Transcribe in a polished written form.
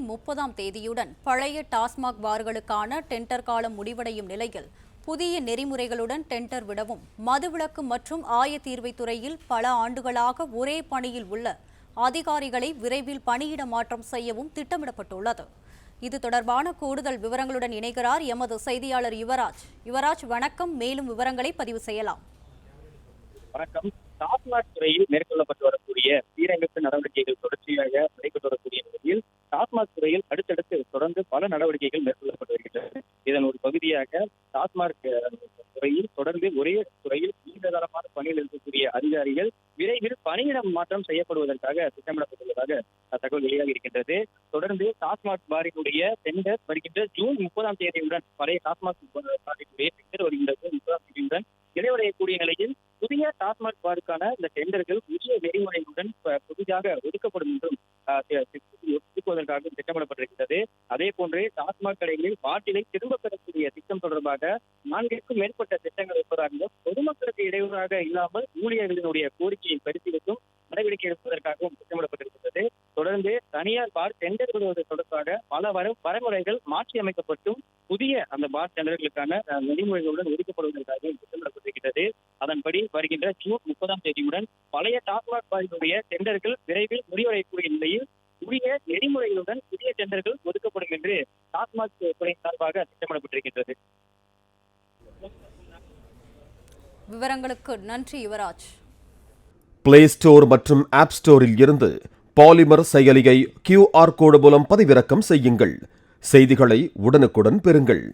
June 30ஆம் தேதியுடன் பழைய TASMAC பார்களுக்கான tender காலம் முடிவடையும் நிலையில் புதிய நெறிமுறைகளுடன் டெண்டர் விடவும் மதுவிலக்கு மற்றும் ஆயத்தீர்வை துறையில் பல ஆண்டுகளாக ஒரே பணியில் உள்ள அதிகாரிகளை விரைவில் பணியிட மாற்றம் செய்யவும் திட்டமிடப்பட்டுள்ளது. இது தொடர்பான கூடுதல் விவரங்களுடன் இணைகிறார் எமது செய்தியாளர் யுவராஜ். வணக்கம். மேலும் விவரங்களை பதிவு செய்யலாம். வணக்கம். டாஸ்மாக் துறையில் மேற்கொள்ளப்பட்டு வரக்கூடிய சீரமைப்பு நடவடிக்கைகள் தொடர்ச்சியாக நடைபெற்று வரக்கூடிய நிலையில் டாஸ்மாக் துறையில் அடுத்தடுத்து தொடர்ந்து பல நடவடிக்கைகள் மேற்கொள்ளப்பட்டு வருகின்றன. இதன் ஒரு பகுதியாக டாஸ்மாக் துறையில் தொடர்ந்து ஒரே துறையில் நீண்டகாலமான பணியில் இருக்கக்கூடிய அதிகாரிகள் விரைவில் பணியிடம் மாற்றம் செய்யப்படுவதற்காக திட்டமிடப்பட்டுள்ளதாக தகவல் வெளியாகி இருக்கின்றது. தொடர்ந்து டாஸ்மாக் பாரினுடைய டெண்டர் வருகின்ற ஜூன் 30ஆம் தேதியுடன் பழைய டாஸ்மாக் பாரினுடைய டெண்டர் வருகின்ற ஜூன் 30ஆம் தேதியுடன் நிறைவடையக்கூடிய நிலையில் புதிய டாஸ்மாக் பாருக்கான இந்த டெண்டர்கள் புதிய நெறிமுறைகளுடன் புதிதாக ஒதுக்கப்படும் என்றும் ஒதுக்குவதற்காக திட்டமிடப்பட்டிருக்கிறது. அதே போன்று டாஸ்மாக் கடைகளில் பாட்டிலை திரும்ப பெறக்கூடிய திட்டம் தொடர்பாக 4க்கும் மேற்பட்ட திட்டங்கள் இருப்பதாகவும் பொதுமக்களுக்கு இடையூறாக இல்லாமல் ஊழியர்களினுடைய கோரிக்கையை பரிசீலித்தும் நடவடிக்கை எடுப்பதற்காகவும் திட்டமிடப்பட்டிருக்கிறது. தொடர்ந்து தனியார் பார் டெண்டர் விடுவது தொடர்பாக பல வரைமுறைகள் மாற்றி அமைக்கப்பட்டும் புதிய அந்த பார் டெண்டர்களுக்கான நெறிமுறைகளுடன் ஒதுக்கப்படுவதற்காகவும் திட்டமிடப்பட்டிருக்கிறது. அதன்படி வருகின்ற ஜூன் 30ஆம் தேதியுடன் பழைய டாஸ்மாக் பாரினுடைய டெண்டர்கள் விரைவில் முடிவடையக்கூடிய நிலையில் உரிய நெறிமுறைகளுடன் புதிய டெண்டர்கள் ஒதுக்கப்படும் என்று டாஸ்மாக் துறை சார்பாக திட்டமிடப்பட்டிருக்கின்றது. விவரங்களுக்கு நன்றி யுவராஜ். பிளே ஸ்டோர் மற்றும் ஆப் ஸ்டோரில் இருந்து பாலிமர் செயலியை QR கோடு மூலம் பதிவிறக்கம் செய்யுங்கள். செய்திகளை உடனுக்குடன் பெறுங்கள்.